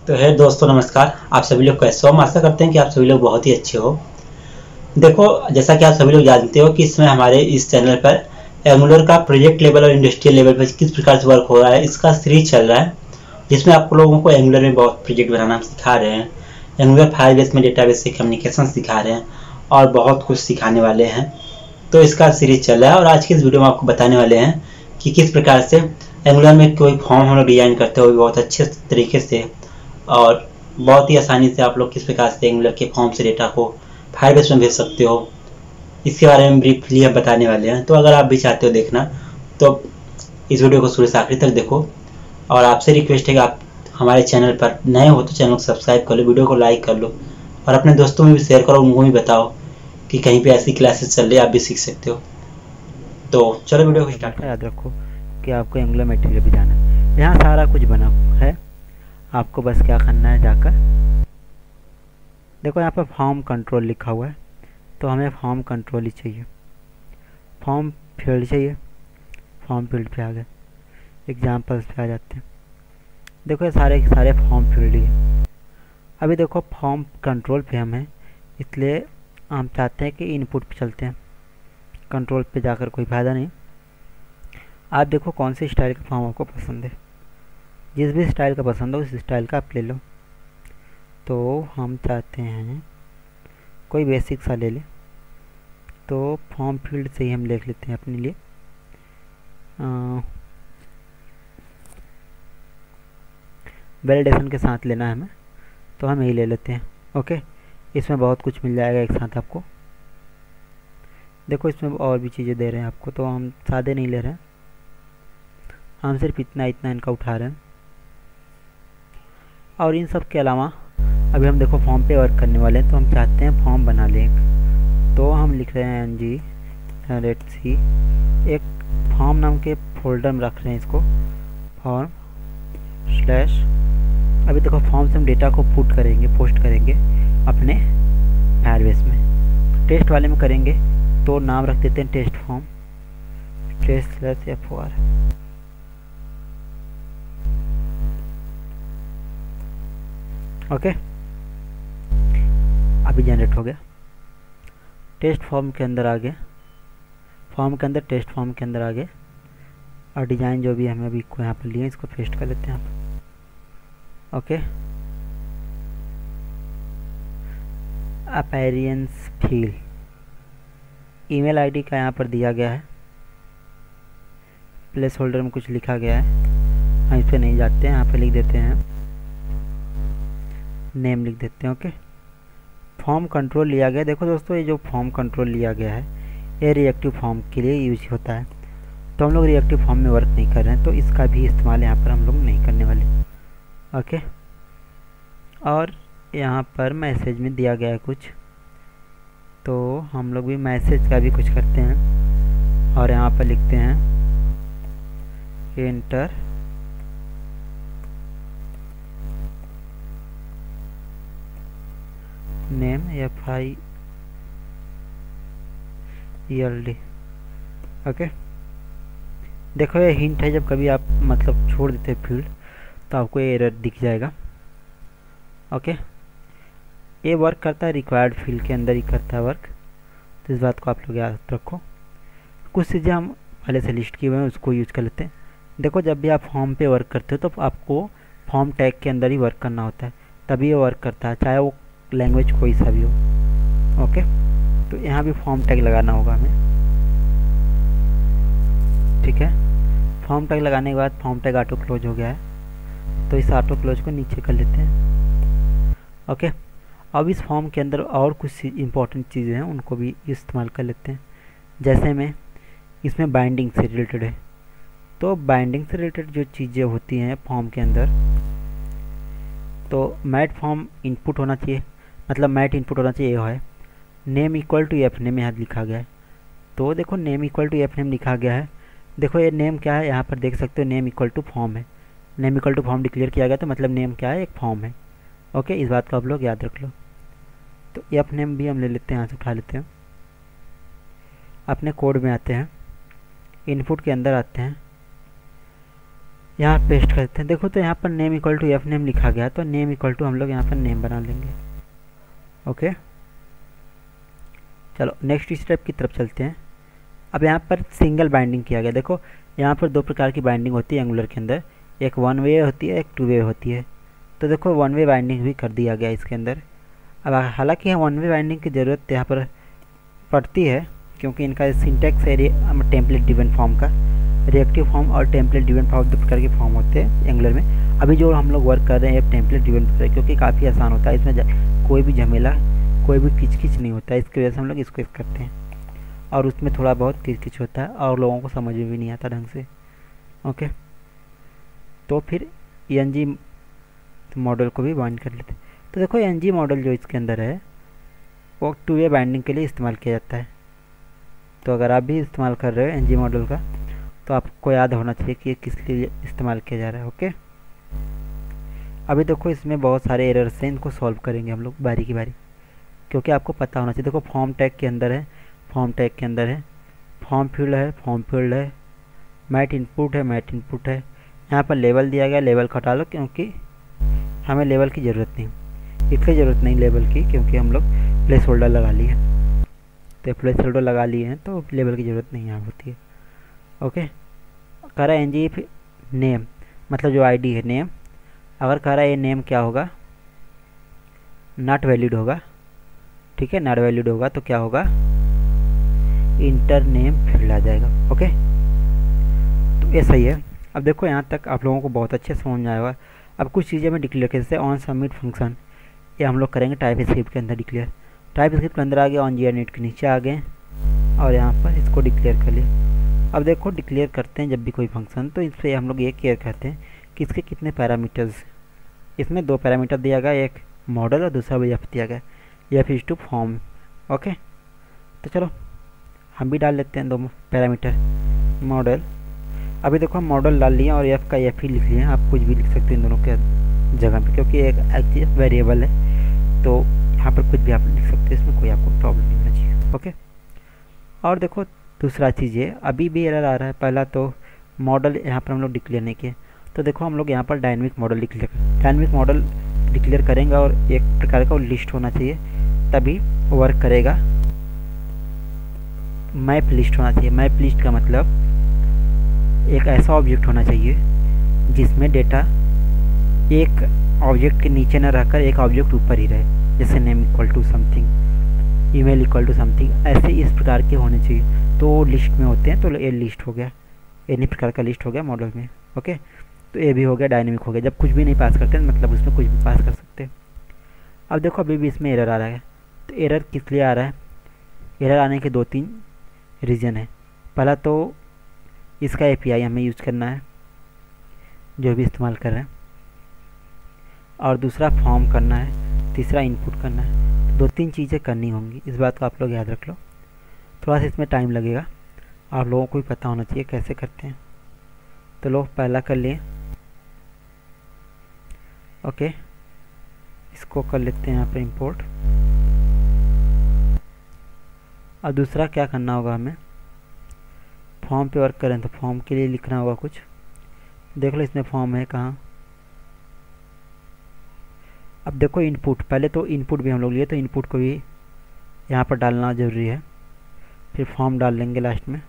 तो है दोस्तों, नमस्कार। आप सभी लोग कैसे हो? हम आशा करते हैं कि आप सभी लोग बहुत ही अच्छे हो। देखो, जैसा कि आप सभी लोग जानते हो कि इसमें हमारे इस चैनल पर एंगुलर का प्रोजेक्ट लेवल और इंडस्ट्रियल लेवल पर किस प्रकार से वर्क हो रहा है, इसका सीरीज चल रहा है, जिसमें आप लोगों को एंगुलर में बहुत प्रोजेक्ट बनाना हम सिखा रहे हैं। एंगुलर फायरबेस में डेटाबेस से कम्युनिकेशन सिखा रहे हैं और बहुत कुछ सिखाने वाले हैं। तो इसका सीरीज चल रहा है और आज की इस वीडियो में आपको बताने वाले हैं कि किस प्रकार से एंगुलर में कोई फॉर्म हम लोग डिजाइन करते हो बहुत अच्छे तरीके से और बहुत ही आसानी से आप लोग किस प्रकार से एंगुलर के फॉर्म से डेटा को फायरबेस में भेज सकते हो, इसके बारे में ब्रीफली हम बताने वाले हैं। तो अगर आप भी चाहते हो देखना तो इस वीडियो को शुरू से आखिरी तक देखो। और आपसे रिक्वेस्ट है कि आप हमारे चैनल पर नए हो तो चैनल को सब्सक्राइब कर लो, वीडियो को लाइक कर लो और अपने दोस्तों में भी शेयर करो, उनको भी बताओ कि कहीं पे ऐसी क्लासेस चल रही है, आप भी सीख सकते हो। तो चलो वीडियो को स्टार्ट करें। याद रखो कि आपको एंगुलर मटेरियल भी जाना है। यहाँ सारा कुछ बना है, आपको बस क्या करना है, जाकर देखो यहाँ पर फॉर्म कंट्रोल लिखा हुआ है, तो हमें फॉर्म कंट्रोल ही चाहिए, फॉर्म फील्ड चाहिए। फॉर्म फील्ड पे आ गए, एग्जाम्पल्स पे आ जाते हैं। देखो ये सारे सारे फॉर्म फील्ड ही है। अभी देखो फॉर्म कंट्रोल पे हम हैं, इसलिए हम चाहते हैं कि इनपुट पे चलते हैं। कंट्रोल पे जाकर कोई फ़ायदा नहीं। आप देखो कौन सी स्टाइल का फॉर्म आपको पसंद है, जिस भी स्टाइल का पसंद हो उस स्टाइल का आप ले लो। तो हम चाहते हैं कोई बेसिक सा ले लें, तो फॉर्म फील्ड से ही हम लिख लेते हैं अपने लिए वैलिडेशन के साथ लेना है हमें, तो हम यही ले लेते हैं। ओके, इसमें बहुत कुछ मिल जाएगा एक साथ आपको। देखो इसमें और भी चीज़ें दे रहे हैं आपको, तो हम सादे नहीं ले रहे हैं, हम सिर्फ इतना इनका उठा रहे हैं। और इन सब के अलावा अभी हम देखो फॉर्म पे वर्क करने वाले हैं, तो हम चाहते हैं फॉर्म बना लें एक। तो हम लिख रहे हैं ng लेट्स सी, एक फॉर्म नाम के फोल्डर में रख रहे हैं इसको, फॉर्म स्लैश। अभी देखो फॉर्म से हम डेटा को पुट करेंगे, पोस्ट करेंगे अपने फायरबेस में। टेस्ट वाले में करेंगे तो नाम रख देते हैं test form, test slash f4। Okay, अभी जनरेट हो गया। टेस्ट फॉर्म के अंदर आ गए, फॉर्म के अंदर टेस्ट फॉर्म के अंदर आ गए, और डिज़ाइन जो भी हमें अभी को यहाँ पर लिए इसको पेस्ट कर लेते हैं यहाँ पर। Okay, appearance field email ID का यहाँ पर दिया गया है, प्लेस होल्डर में कुछ लिखा गया है, हम इस पर नहीं जाते हैं, यहाँ पे लिख देते हैं नेम, लिख देते हैं। ओके, फॉर्म कंट्रोल लिया गया। देखो दोस्तों, ये जो फॉर्म कंट्रोल लिया गया है ये रिएक्टिव फॉर्म के लिए यूज होता है, तो हम लोग रिएक्टिव फॉर्म में वर्क नहीं कर रहे हैं, तो इसका भी इस्तेमाल यहाँ पर हम लोग नहीं करने वाले। ओके, और यहाँ पर मैसेज में दिया गया है कुछ, तो हम लोग भी मैसेज का भी कुछ करते हैं और यहाँ पर लिखते हैं एंटर नेम FIELD। ओके, देखो ये हिंट है, जब कभी आप मतलब छोड़ देते हैं फील्ड तो आपको ये एरर दिख जाएगा। ओके, ये वर्क करता है रिक्वायर्ड फील्ड के अंदर ही करता है वर्क, तो इस बात को आप लोग याद रखो। कुछ चीज़ें हम पहले से लिस्ट किए हुए हैं उसको यूज कर लेते हैं। देखो जब भी आप फॉर्म पे वर्क करते हो तो आपको फॉर्म टैग के अंदर ही वर्क करना होता है, तभी ये वर्क करता है, चाहे वो लैंग्वेज कोई सा भी हो। ओके, तो यहाँ भी फॉर्म टैग लगाना होगा हमें। ठीक है, फॉर्म टैग लगाने के बाद फॉर्म टैग ऑटो क्लोज हो गया है, तो इस ऑटो क्लोज को नीचे कर लेते हैं। ओके, अब इस फॉर्म के अंदर और कुछ इंपॉर्टेंट चीज़ें हैं, उनको भी इस्तेमाल कर लेते हैं। जैसे में इसमें बाइंडिंग से रिलेटेड है, तो बाइंडिंग से रिलेटेड जो चीज़ें होती हैं फॉर्म के अंदर, तो मैट फॉर्म इनपुट होना चाहिए, मतलब मैट इनपुट होना चाहिए है name equal to f name, यहाँ लिखा गया है। तो देखो name equal to f name लिखा गया है। देखो ये नेम क्या है, यहाँ पर देख सकते हो नेम इक्वल टू फॉर्म है, name equal to form declare किया गया, तो मतलब नेम क्या है, एक फॉर्म है। ओके, इस बात को आप लोग याद रख लो। तो एफ नेम भी हम ले लेते हैं, यहाँ से उठा लेते हैं। अपने कोड में आते हैं, इनपुट के अंदर आते हैं, यहाँ पेस्ट करते हैं। देखो तो यहाँ पर name equal to f name लिखा गया, तो नेम इक्वल टू हम लोग यहाँ पर नेम बना लेंगे। ओके, चलो नेक्स्ट स्टेप की तरफ चलते हैं। अब यहाँ पर सिंगल बाइंडिंग किया गया। देखो यहाँ पर दो प्रकार की बाइंडिंग होती है एंगुलर के अंदर, एक वन वे होती है, एक टू वे होती है। तो देखो वन वे बाइंडिंग भी कर दिया गया इसके अंदर। अब हालांकि वन वे बाइंडिंग की ज़रूरत यहाँ पर पड़ती है, क्योंकि इनका सिंटैक्स है टेम्पलेट ड्रिवन फॉर्म का। रिएक्टिव फॉर्म और टेम्पलेट ड्रिवन फॉर्म दो प्रकार के फॉर्म होते हैं एंगुलर में। अभी जो हम लोग वर्क कर रहे हैं टेम्पलेट ड्रिवन पर, क्योंकि काफ़ी आसान होता है, इसमें कोई भी झमेला, कोई भी किचकिच नहीं होता है। इसकी वजह से हम लोग इसको करते हैं, और उसमें थोड़ा बहुत किचकिच होता है और लोगों को समझ में भी नहीं आता ढंग से। ओके, तो फिर एन मॉडल को भी बाइंड कर लेते हैं। तो देखो एन मॉडल जो इसके अंदर है वो टू वे बाइंडिंग के लिए इस्तेमाल किया जाता है। तो अगर आप भी इस्तेमाल कर रहे हो एन मॉडल का, तो आपको याद होना चाहिए कि किस लिए इस्तेमाल किया जा रहा है। ओके, अभी देखो इसमें बहुत सारे एरर्स हैं, इनको सॉल्व करेंगे हम लोग बारी की बारी, क्योंकि आपको पता होना चाहिए। देखो फॉर्म टैग के अंदर है, फॉर्म टैग के अंदर है फॉर्म फील्ड है, फॉर्म फील्ड है, मैट इनपुट है, मैट इनपुट है। यहाँ पर लेवल दिया गया, लेवल हटा लो, क्योंकि हमें लेवल की ज़रूरत नहीं, इसलिए ज़रूरत नहीं लेवल की, क्योंकि हम लोग प्लेस होल्डर लगा लिए हैं। तो प्लेस होल्डर लगा लिए हैं तो लेवल की ज़रूरत नहीं यहाँ होती है। ओके, कह रहा है एन नेम, मतलब जो आईडी है नेम। अगर कह रहा है ये नेम क्या होगा, नॉट वैलिड होगा। ठीक है, नॉट वैलिड होगा तो क्या होगा, इंटर नेम फील्ड आ जाएगा। ओके, तो ऐसा ही है। अब देखो यहाँ तक आप लोगों को बहुत अच्छे से समझ में आया होगा। अब कुछ चीज़ें मैं डिक्लेयर कर, जैसे ऑन सबमिट फंक्शन, ये हम लोग करेंगे टाइप स्क्रिप्ट के अंदर डिक्लेयर। टाइप स्क्रिप्ट के अंदर आ गए, ऑन जीआरनेट के नीचे आ गए और यहाँ पर इसको डिक्लेयर कर लिया। अब देखो डिक्लेयर करते हैं जब भी कोई फंक्शन, तो इससे हम लोग ये केयर करते हैं कि इसके कितने पैरामीटर्स। इसमें दो पैरामीटर दिया गया, एक मॉडल और दूसरा भी एफ दिया गया, f is to form. Okay, तो चलो हम भी डाल लेते हैं दो पैरामीटर मॉडल। अभी देखो हम मॉडल डाल लिए और एफ का एफ ही लिख लिए। आप कुछ भी लिख सकते हैं इन दोनों के जगह पे, क्योंकि एक एक्टिव वेरिएबल है, तो यहाँ पर कुछ भी आप लिख सकते हैं, इसमें कोई आपको प्रॉब्लम नहीं होना चाहिए। ओके, और देखो दूसरा चीज़ है, अभी भी एरर आ रहा है। पहला तो मॉडल यहाँ पर हम लोग डिक्लेयर नहीं किए, तो देखो हम लोग यहाँ पर डायनेमिक मॉडल डिक्लेयर करेंगे और एक प्रकार का लिस्ट होना चाहिए, तभी वर्क करेगा। मैप लिस्ट होना चाहिए। मैप लिस्ट का मतलब एक ऐसा ऑब्जेक्ट होना चाहिए जिसमें डेटा एक ऑब्जेक्ट के नीचे न रहकर एक ऑब्जेक्ट ऊपर ही रहे, जैसे name equal to something, email equal to something, ऐसे इस प्रकार के होने चाहिए। तो लिस्ट में होते हैं, तो ये लिस्ट हो गया, इन्हीं प्रकार का लिस्ट हो गया मॉडल में। ओके, तो ये भी हो गया, डायनेमिक हो गया। जब कुछ भी नहीं पास करते मतलब उसमें कुछ भी पास कर सकते हैं। अब देखो अभी भी इसमें एरर आ रहा है, तो एरर किस लिए आ रहा है, एरर आने के दो तीन रीज़न है। पहला तो इसका एपीआई हमें यूज़ करना है जो भी इस्तेमाल कर रहे हैं, और दूसरा फॉर्म करना है, तीसरा इनपुट करना है। तो दो तीन चीज़ें करनी होंगी, इस बात को आप लोग याद रख लो। थोड़ा सा इसमें टाइम लगेगा, आप लोगों को भी पता होना चाहिए कैसे करते हैं। तो लो पहला कर लिए। ओके, इसको कर लेते हैं यहाँ पे इंपोर्ट। और दूसरा क्या करना होगा, हमें फॉर्म पे वर्क करें तो फॉर्म के लिए लिखना होगा कुछ। देख लो इसमें फॉर्म है कहाँ। अब देखो इनपुट, पहले तो इनपुट भी हम लोग लिए, तो इनपुट को भी यहाँ पर डालना ज़रूरी है, फिर फॉर्म डाल लेंगे लास्ट में।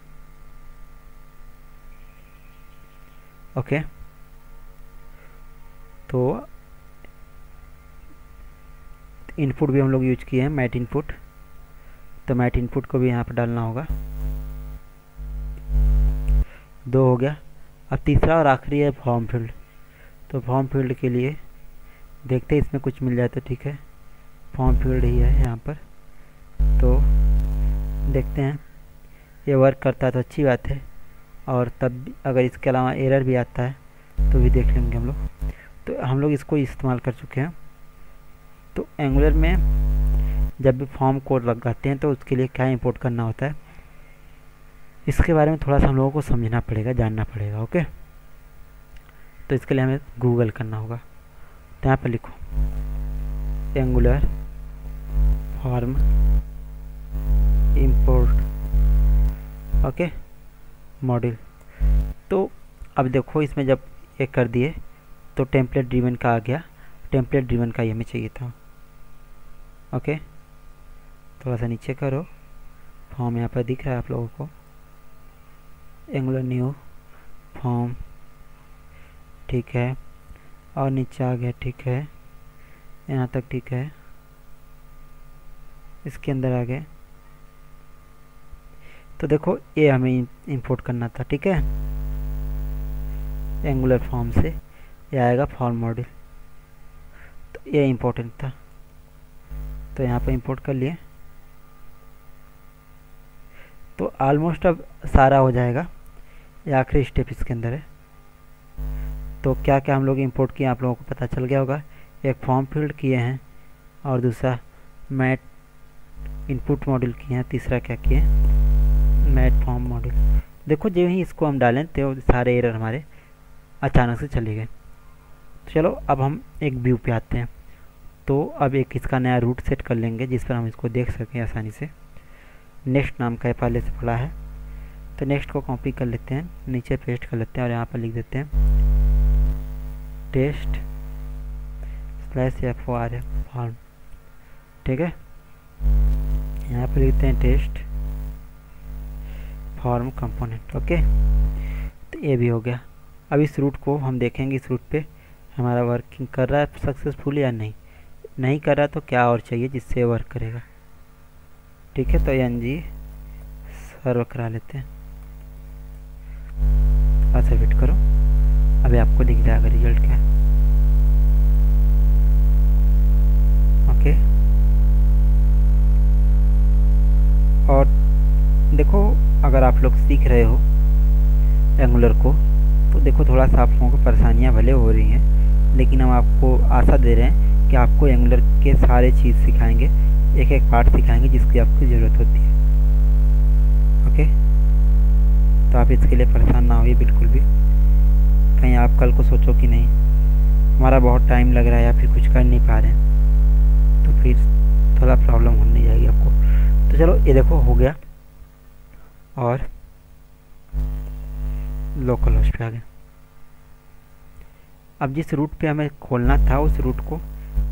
ओके, तो इनपुट भी हम लोग यूज किए हैं, मैट इनपुट, तो मैट इनपुट को भी यहाँ पर डालना होगा। दो हो गया। अब तीसरा और आखिरी है फॉर्म फील्ड। तो फॉर्म फील्ड के लिए देखते हैं इसमें कुछ मिल जाए तो ठीक है। फॉर्म फील्ड ही है यहाँ पर, तो देखते हैं ये वर्क करता है तो अच्छी बात है, और तब अगर इसके अलावा एरर भी आता है तो भी देख लेंगे हम लोग। तो हम लोग इसको इस्तेमाल कर चुके हैं। तो एंगुलर में जब भी फॉर्म कोड लगाते हैं तो उसके लिए क्या इंपोर्ट करना होता है, इसके बारे में थोड़ा सा हम लोगों को समझना पड़ेगा, जानना पड़ेगा। ओके, तो इसके लिए हमें गूगल करना होगा। तो यहाँ पर लिखो angular form import, okay module. तो अब देखो इसमें जब एक कर दिए तो टेम्पलेट ड्रिवन का आ गया, टेम्पलेट ड्रिवन का ही हमें चाहिए था। ओके, थोड़ा सा नीचे करो, फॉर्म यहाँ पर दिख रहा है आप लोगों को, एंगुलर न्यू फॉर्म, ठीक है, और नीचे आ गया, ठीक है, यहाँ तक ठीक है, इसके अंदर आ गए। तो देखो ये हमें इंपोर्ट करना था, ठीक है, एंगुलर फॉर्म से ये आएगा फॉर्म मॉड्यूल, तो ये इम्पोर्टेंट था, तो यहाँ पर इंपोर्ट कर लिए। तो ऑलमोस्ट अब सारा हो जाएगा, ये आखिरी स्टेप इसके अंदर है। तो क्या क्या हम लोग इंपोर्ट किए आप लोगों को पता चल गया होगा। एक फॉर्म फील्ड किए हैं और दूसरा मैट इनपुट मॉड्यूल किए हैं, तीसरा क्या किए, मैट फॉर्म मॉड्यूल। देखो जो ही इसको हम डालें तो सारे एरर हमारे अचानक से चले गए। तो चलो अब हम एक व्यू पे आते हैं। तो अब एक इसका नया रूट सेट कर लेंगे जिस पर हम इसको देख सकें आसानी से। नेक्स्ट नाम का पहले से पड़ा है, तो नेक्स्ट को कॉपी कर लेते हैं, नीचे पेस्ट कर लेते हैं और यहाँ पर लिख देते हैं टेस्ट /FOR फॉर्म, ठीक है, यहाँ पर लिखते हैं टेस्ट फॉर्म कंपोनेंट। ओके, तो ये भी हो गया। अब इस रूट को हम देखेंगे, इस रूट पे हमारा वर्किंग कर रहा है सक्सेसफुल या नहीं, नहीं कर रहा तो क्या और चाहिए जिससे वर्क करेगा, ठीक है। तो ng सर्व करा लेते हैं और सबमिट करो, अभी आपको दिख जाएगा रिजल्ट क्या है। ओके, और देखो अगर आप लोग सीख रहे हो एंगुलर को तो देखो थोड़ा सा आप लोगों को परेशानियां भले हो रही हैं, लेकिन हम आपको आशा दे रहे हैं कि आपको एंगुलर के सारे चीज़ सिखाएंगे, एक एक पार्ट सिखाएंगे जिसकी आपको ज़रूरत होती है। ओके, तो आप इसके लिए परेशान ना होइए बिल्कुल भी, कहीं आप कल को सोचो कि नहीं हमारा बहुत टाइम लग रहा है या फिर कुछ कर नहीं पा रहे हैं, तो फिर थोड़ा प्रॉब्लम होने जाएगी आपको। तो चलो ये देखो हो गया और लोकल होस्ट पे आ गया। अब जिस रूट पे हमें खोलना था उस रूट को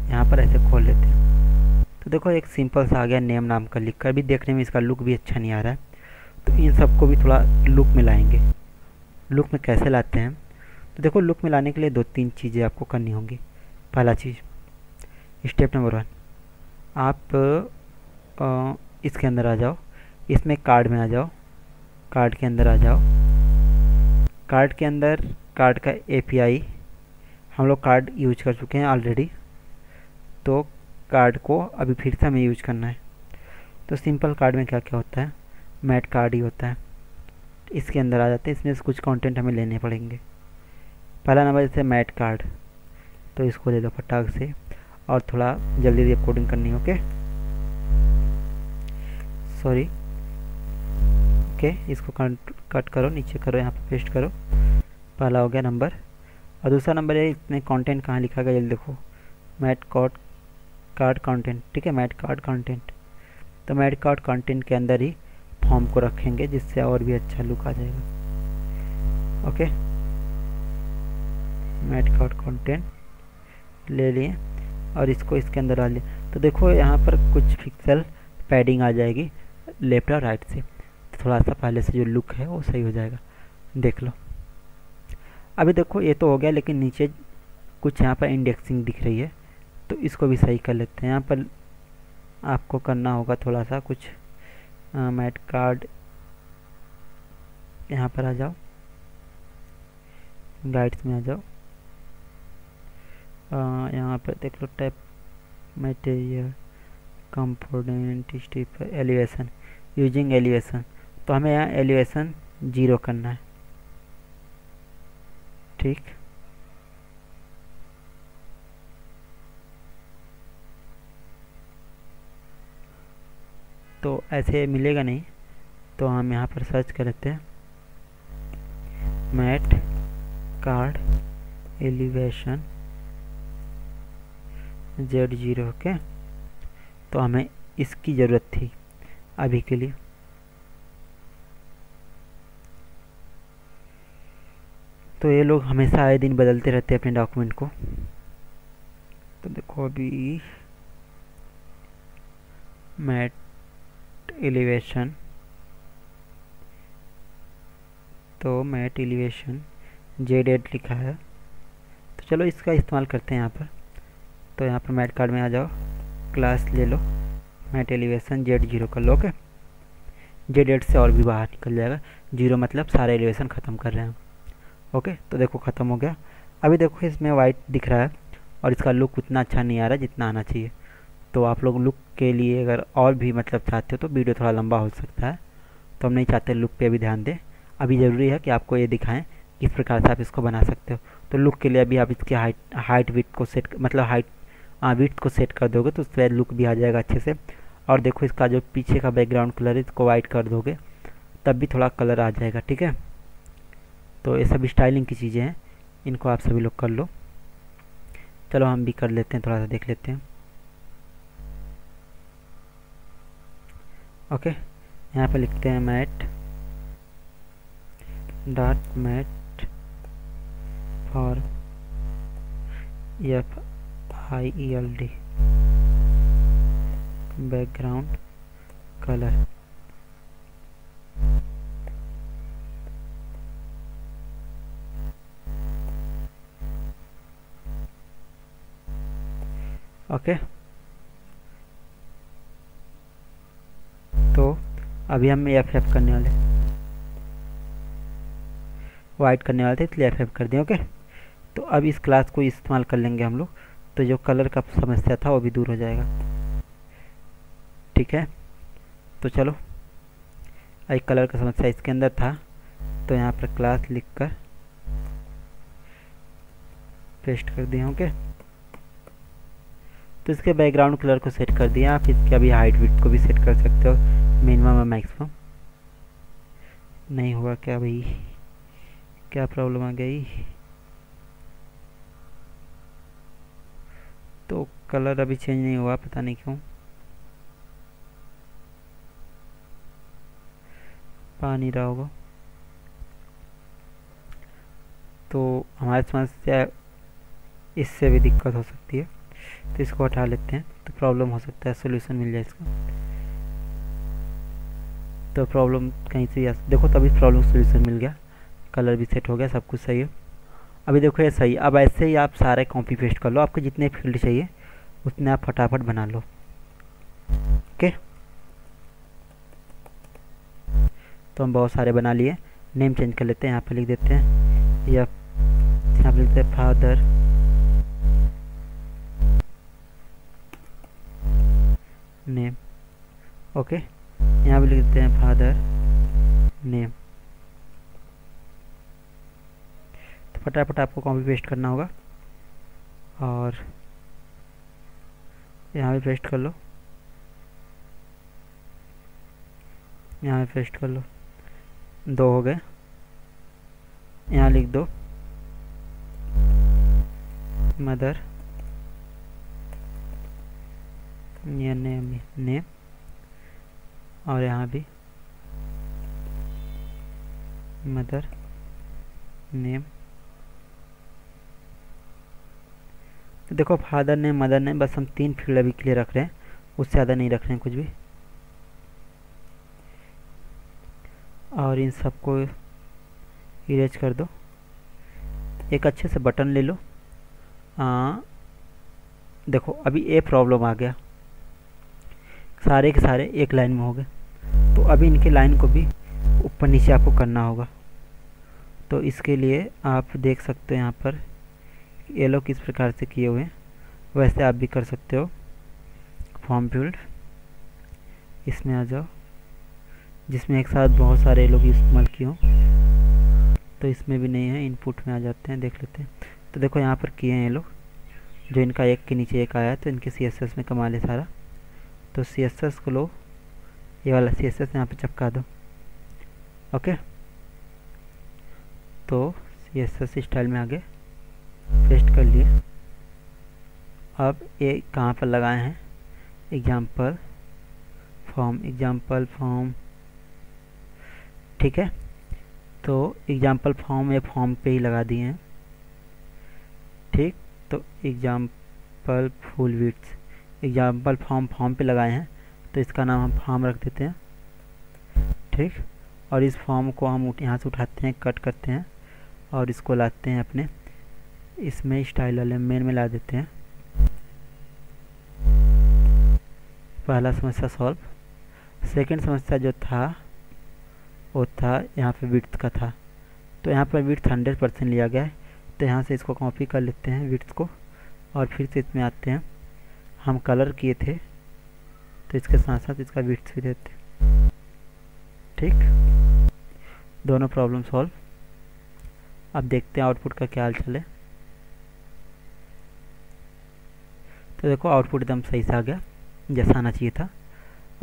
यहाँ पर ऐसे खोल लेते हैं। तो देखो एक सिंपल सा आ गया नेम नाम का लिख कर, भी देखने में इसका लुक भी अच्छा नहीं आ रहा है, तो इन सबको भी थोड़ा लुक में लाएंगे। लुक में कैसे लाते हैं, तो देखो लुक में लाने के लिए 2-3 चीज़ें आपको करनी होंगी। पहला चीज़, स्टेप नंबर 1, आप इसके अंदर आ जाओ, इसमें कार्ड में आ जाओ, कार्ड के अंदर आ जाओ, कार्ड के अंदर कार्ड का API हम लोग कार्ड यूज कर चुके हैं ऑलरेडी, तो कार्ड को अभी फिर से हमें यूज करना है। तो सिंपल कार्ड में क्या क्या होता है, मैट कार्ड ही होता है। इसके अंदर आ जाते हैं, इसमें से कुछ कंटेंट हमें लेने पड़ेंगे। पहला नंबर जैसे मैट कार्ड, तो इसको ले दो फटाक से और थोड़ा जल्दी जल्दी कोडिंग करनी है। ओके, सॉरी, ओके, इसको कट करो, नीचे करो, यहाँ पे पेस्ट करो। पहला हो गया नंबर, और दूसरा नंबर है इसमें कंटेंट कहाँ लिखा गया जल्दी देखो, मैट कार्ड कंटेंट, ठीक है, मैट कार्ड कंटेंट। तो मैट कार्ड कंटेंट के अंदर ही फॉर्म को रखेंगे जिससे और भी अच्छा लुक आ जाएगा। ओके, मैट कार्ड कंटेंट ले लिए और इसको इसके अंदर डाल लिया। तो देखो यहाँ पर कुछ पिक्सल पैडिंग आ जाएगी लेफ्ट और राइट से, तो थोड़ा सा पहले से जो लुक है वो सही हो जाएगा, देख लो। अभी देखो ये तो हो गया, लेकिन नीचे कुछ यहाँ पर इंडेक्सिंग दिख रही है, तो इसको भी सही कर लेते हैं। यहाँ पर आपको करना होगा थोड़ा सा कुछ, मैट कार्ड यहाँ पर आ जाओ, गाइड्स में आ जाओ, यहाँ पर देख लो type material component step elevation, using elevation, तो हमें यहाँ एलिवेशन 0 करना है, ठीक। तो ऐसे मिलेगा नहीं, तो हम यहाँ पर सर्च कर लेते हैं mat card elevation Z0। Okay, तो हमें इसकी ज़रूरत थी अभी के लिए। तो तो ये लोग हमेशा आए दिन बदलते रहते हैं अपने डॉक्यूमेंट को। तो देखो अभी मैट एलिवेशन, तो मैट एलिवेशन जेड लिखा है, तो चलो इसका इस्तेमाल करते हैं यहाँ पर। तो यहाँ पर मैट कार्ड में आ जाओ, क्लास ले लो, मैट एलिवेशन Z0 कर लो। ओके, Z8 से और भी बाहर निकल जाएगा, 0 मतलब सारे एलिवेशन ख़त्म कर रहे हैं। ओके, तो देखो ख़त्म हो गया। अभी देखो इसमें वाइट दिख रहा है और इसका लुक उतना अच्छा नहीं आ रहा जितना आना चाहिए। तो आप लोग लुक के लिए अगर और भी मतलब चाहते हो तो वीडियो थोड़ा लंबा हो सकता है, तो हम नहीं चाहते लुक पे भी ध्यान दें। अभी ज़रूरी है कि आपको ये दिखाएं किस प्रकार से आप इसको बना सकते हो। तो लुक के लिए अभी आप इसकी हाइट विड्थ को सेट, मतलब हाइट विड्थ को सेट कर दोगे तो उस पर लुक भी आ जाएगा अच्छे से। और देखो इसका जो पीछे का बैकग्राउंड कलर है इसको वाइट कर दोगे तब भी थोड़ा कलर आ जाएगा, ठीक है। तो ये सब स्टाइलिंग की चीज़ें हैं, इनको आप सभी लोग कर लो। चलो हम भी कर लेते हैं, थोड़ा सा देख लेते हैं। ओके, यहाँ पे लिखते हैं mat dot mat for FIELD background colour. Okay, तो अभी हम FF करने वाले, वाइट करने वाले थे इसलिए FF कर दिया। ओके, तो अब इस क्लास को इस्तेमाल कर लेंगे हम लोग, तो जो कलर का समस्या था वो भी दूर हो जाएगा, ठीक है। तो चलो, एक कलर का समस्या इसके अंदर था, तो यहाँ पर क्लास लिखकर पेस्ट कर दिया। ओके, तो इसके बैकग्राउंड कलर को सेट कर दिया। आप इसके अभी हाइट विड्थ को भी सेट कर सकते हो, मिनिमम और मैक्सिमम। नहीं हुआ क्या भाई, क्या प्रॉब्लम आ गई? तो कलर अभी चेंज नहीं हुआ, पता नहीं क्यों। पा नहीं रहा होगा, तो हमारी समस्या इससे भी दिक्कत हो सकती है, तो इसको हटा लेते हैं। तो प्रॉब्लम हो सकता है सोल्यूशन मिल जाए इसका। तो प्रॉब्लम कहीं से देखो, तभी प्रॉब्लम सोल्यूशन मिल गया, कलर भी सेट हो गया, सब कुछ सही है। अभी देखो ये सही। अब ऐसे ही आप सारे कॉपी पेस्ट कर लो, आपको जितने फील्ड चाहिए उतने आप फटाफट बना लो। ओके, तो हम बहुत सारे बना लिए। नेम चेंज कर लेते हैं, यहाँ पे लिख देते हैं या यहाँ पे लिखते हैं फादर नेम। ओके, यहाँ पे लिख देते हैं फादर नेम। तो फटाफट आपको कॉपी पेस्ट करना होगा और यहाँ पे पेस्ट कर लो, यहाँ पे पेस्ट कर लो। 2 हो गए। यहाँ लिख दो मदर या नेम, और यहाँ भी मदर नेम। तो देखो फादर नेम, मदर नेम, बस हम 3 फील्ड अभी के लिए रख रहे हैं, उससे ज़्यादा नहीं रख रहे हैं कुछ भी। और इन सबको इरेज कर दो। एक अच्छे से बटन ले लो। देखो अभी ये प्रॉब्लम आ गया, सारे के सारे एक लाइन में हो गए, तो अभी इनके लाइन को भी ऊपर नीचे आपको करना होगा। तो इसके लिए आप देख सकते हो यहाँ पर ये लोग किस प्रकार से किए हुए हैं, वैसे आप भी कर सकते हो। फॉर्म फील्ड, इसमें आ जाओ, जिसमें एक साथ बहुत सारे लोग इस्तेमाल किए हों, तो इसमें भी नहीं है। इनपुट में आ जाते हैं, देख लेते हैं। तो देखो यहाँ पर किए हैं ये लोग, जो इनका एक के नीचे एक आया, तो इनके CSS में कमाल है सारा। तो CSS को लो, ये वाला CSS यहाँ पे चिपका दो। ओके, तो CSS स्टाइल में आगे पेस्ट कर लिए। अब ये कहाँ पर लगाए हैं, एग्जाम्पल फॉर्म, ठीक है। तो एग्जाम्पल फॉर्म ये फॉर्म पे ही लगा दिए हैं, ठीक। तो example full width example form पे लगाए हैं, तो इसका नाम हम फॉर्म रख देते हैं, ठीक। और इस फॉर्म को हम यहाँ से उठाते हैं, कट करते हैं और इसको लाते हैं अपने इसमें स्टाइल वाले मेन में ला देते हैं। पहला समस्या सॉल्व। सेकंड समस्या जो था वो था यहाँ पे विड्थ का था, तो यहाँ पर विड्थ 100% लिया गया है, तो यहाँ से इसको कॉपी कर लेते हैं विड्थ को और फिर से इसमें आते हैं। हम कलर किए थे तो इसके साथ साथ इसका विड्थ भी देते हैं, ठीक। दोनों प्रॉब्लम सॉल्व। अब देखते हैं आउटपुट का क्या हाल चले। तो देखो आउटपुट एकदम सही से आ गया जैसा आना चाहिए था।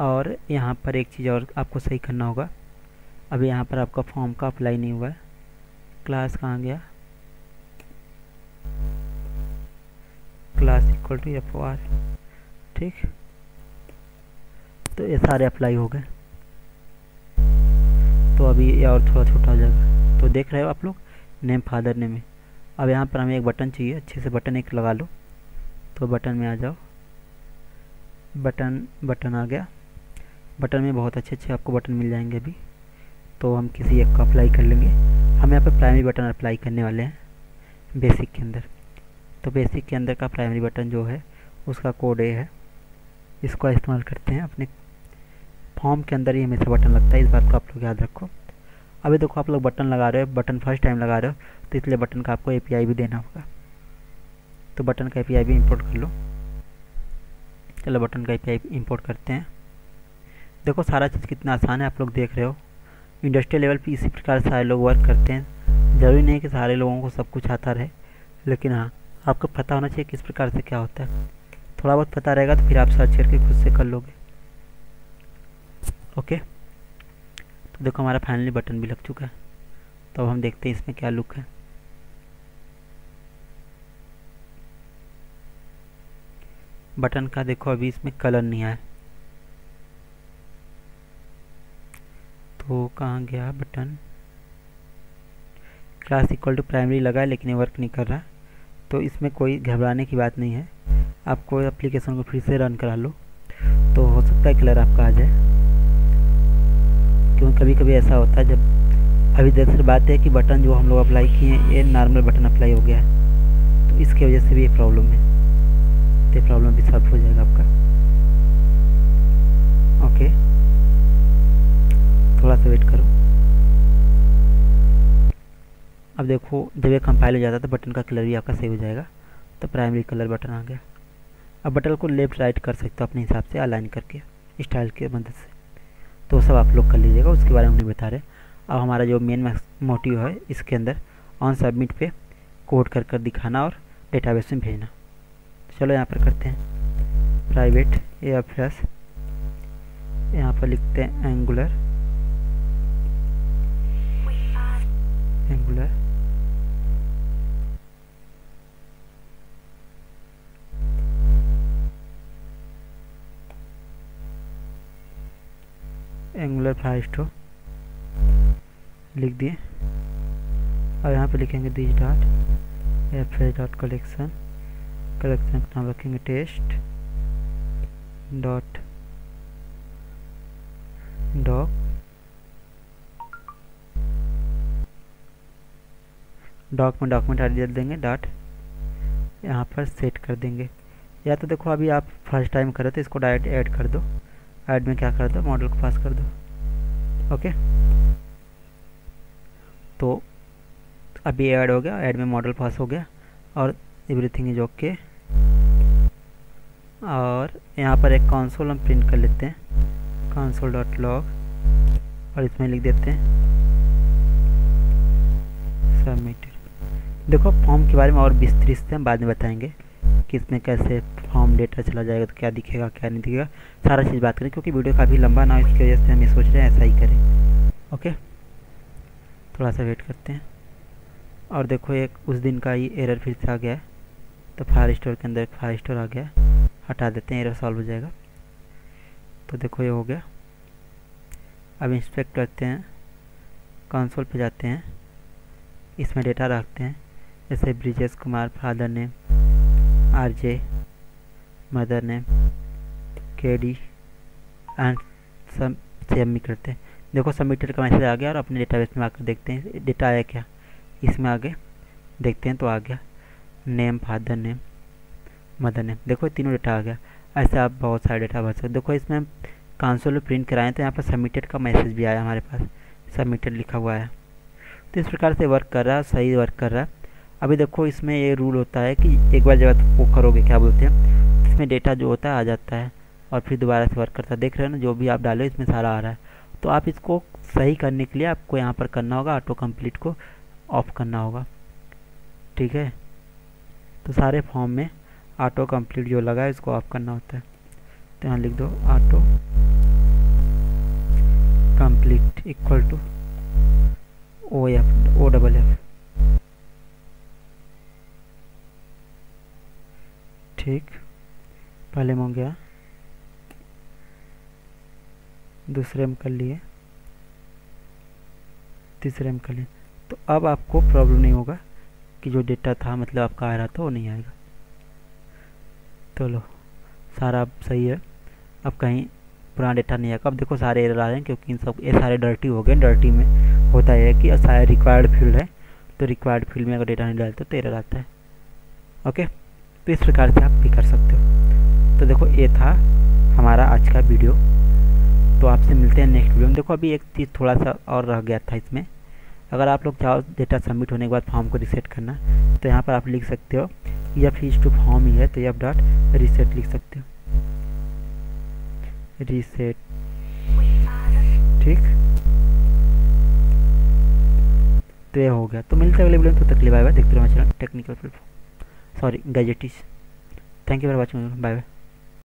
और यहाँ पर एक चीज़ और आपको सही करना होगा, अभी यहाँ पर आपका फॉर्म का अप्लाई नहीं हुआ है। क्लास कहाँ गया, क्लास इक्वल टू FOR, ठीक। तो ये सारे अप्लाई हो गए, तो अभी ये और थोड़ा छोटा हो जाएगा। तो देख रहे हो आप लोग, नेम फादर नेम है। अब यहाँ पर हमें एक बटन चाहिए, अच्छे से बटन एक लगा लो। तो बटन में आ जाओ, बटन आ गया। बटन में बहुत अच्छे आपको बटन मिल जाएंगे अभी, तो हम किसी एक का अप्लाई कर लेंगे। हम यहाँ पर प्राइमरी बटन अप्लाई करने वाले हैं बेसिक के अंदर। तो बेसिक के अंदर का प्राइमरी बटन जो है उसका कोड ये है, इसको इस्तेमाल करते हैं। अपने फॉर्म के अंदर ही हमेशा बटन लगता है, इस बात को आप लोग याद रखो। अभी देखो आप लोग बटन लगा रहे हो, बटन फर्स्ट टाइम लगा रहे हो, तो इसलिए बटन का आपको API भी देना होगा। तो बटन का API भी इंपोर्ट कर लो। चलो बटन का API इंपोर्ट करते हैं। देखो सारा चीज़ कितना आसान है, आप लोग देख रहे हो। इंडस्ट्रियल लेवल पे इसी प्रकार से सारे लोग वर्क करते हैं। ज़रूरी नहीं कि सारे लोगों को सब कुछ आता रहे, लेकिन हाँ आपको पता होना चाहिए किस प्रकार से क्या होता है। थोड़ा बहुत पता रहेगा तो फिर आप सर्च करके खुद से कर लोगे, ओके। तो देखो हमारा फाइनली बटन भी लग चुका है। तो अब हम देखते हैं इसमें क्या लुक है। बटन का देखो अभी इसमें कलर नहीं आया, तो कहाँ गया button. Class equal to primary लगा है लेकिन ये वर्क नहीं कर रहा, तो इसमें कोई घबराने की बात नहीं है। आपको एप्लीकेशन को फिर से रन करा लो, तो हो सकता है कलर आपका आ जाए। क्योंकि कभी कभी ऐसा होता है, जब अभी दरअसल बात है कि बटन जो हम लोग अप्लाई किए हैं ये नॉर्मल बटन अप्लाई हो गया है, तो इसकी वजह से भी ये प्रॉब्लम है। तो ये प्रॉब्लम भी सॉल्व हो जाएगा आपका, ओके। थोड़ा सा वेट करो। अब देखो जब ये कंपाइल हो जाता है तो बटन का कलर भी आपका सही हो जाएगा। तो प्राइमरी कलर बटन आ गया। अब बटन को लेफ्ट राइट कर सकते हो अपने हिसाब से अलाइन करके स्टाइल के मदद से, तो सब आप लोग कर लीजिएगा, उसके बारे में नहीं बता रहे। अब हमारा जो मेन मोटिव है इसके अंदर ऑन सबमिट पे कोड कर कर दिखाना और डेटाबेस में भेजना। तो चलो यहाँ पर करते हैं प्राइवेट AFS, यहाँ पर लिखते हैं एंगुलर Firestore लिख दिए। और यहाँ पे लिखेंगे this dot FS dot collection का नाम रखेंगे टेस्ट डॉट डॉक में डॉक्यूमेंट आईडी दे देंगे डॉट, यहाँ पर सेट कर देंगे। या तो देखो अभी आप फर्स्ट टाइम कर रहे थे, इसको डायरेक्ट ऐड कर दो। ऐड में क्या कर दो, मॉडल को पास कर दो, ओके। तो अभी ऐड हो गया, ऐड में मॉडल पास हो गया और एवरीथिंग इज ओके। और यहाँ पर एक कंसोल हम प्रिंट कर लेते हैं, कंसोल डॉट लॉग, और इसमें लिख देते हैं सबमिटेड। देखो फॉर्म के बारे में और विस्तृत से हम बाद में बताएंगे कि इसमें कैसे फॉर्म डेटा चला जाएगा, तो क्या दिखेगा क्या नहीं दिखेगा, सारा चीज़ बात करें। क्योंकि वीडियो काफ़ी लंबा ना हो, इसकी वजह से हम ये सोच रहे हैं ऐसा ही करें, ओके। थोड़ा सा वेट करते हैं। और देखो एक उस दिन का ही एरर फिर से आ गया है, तो फायरस्टोर के अंदर एक फायरस्टोर आ गया, हटा देते हैं, एरर सॉल्व हो जाएगा। तो देखो ये हो गया। अब इंस्पेक्ट करते हैं कंसोल पे जाते हैं, इसमें डेटा रखते हैं, जैसे Brijesh Kumar, father name, RJ, mother name, KD and submit करते हैं। देखो सबमिटेड का मैसेज आ गया और अपने डेटाबेस में आकर देखते हैं डेटा आया क्या। इसमें आगे देखते हैं तो आ गया name, father name, mother name. देखो तीनों डेटा आ गया। ऐसे आप बहुत सारे डेटा भर सकते। देखो इसमें हम कंसोल में प्रिंट कराएं तो यहाँ पर सबमिटेड का मैसेज भी आया, हमारे पास सबमिटेड लिखा हुआ है। तो इस प्रकार से वर्क कर रहा है, सही वर्क कर रहा है। अभी देखो इसमें ये रूल होता है कि एक बार जब वो करोगे क्या बोलते हैं, इसमें डेटा जो होता है आ जाता है और फिर दोबारा से वर्क करता है। देख रहे हो ना, जो भी आप डालो इसमें सारा आ रहा है। तो आप इसको सही करने के लिए आपको यहाँ पर करना होगा, ऑटो कंप्लीट को ऑफ करना होगा, ठीक है। तो सारे फॉर्म में ऑटो कंप्लीट जो लगा है इसको ऑफ करना होता है। तो यहाँ लिख दो auto complete equal to OFF, ठीक। पहले में हो गया, दूसरे में कर लिए, तीसरे में कर लिए। तो अब आपको प्रॉब्लम नहीं होगा कि जो डेटा था मतलब आपका आ रहा था वो नहीं आएगा। तो लो सारा अब सही है, अब कहीं पुराना डेटा नहीं आएगा। अब देखो सारे एरर आ रहे हैं क्योंकि इन सब ये सारे डर्टी हो गए। डर्टी में होता है कि सारे रिक्वायर्ड फील्ड है, तो रिक्वायर्ड फील्ड में अगर डेटा नहीं डालते तो एरर आता है। ओके, तो इस प्रकार से आप भी कर सकते हो। तो देखो ये था हमारा आज का वीडियो। तो आपसे मिलते हैं नेक्स्ट वीडियो में। देखो अभी एक चीज़ थोड़ा सा और रह गया था इसमें। अगर आप लोग चाहो डेटा सबमिट होने के बाद फॉर्म को रिसेट करना, तो यहाँ पर आप लिख सकते हो एफ इज टू फॉर्म ही है तो एफ डॉट रिसेट लिख सकते हो, रिसेट, ठीक। तो ये हो गया। तो मिलते हैं अगले वीडियो में, तो तक बाय बाय। देखते रहो मेरा channel technical full, sorry gadgets. Thank you for watching, bye bye.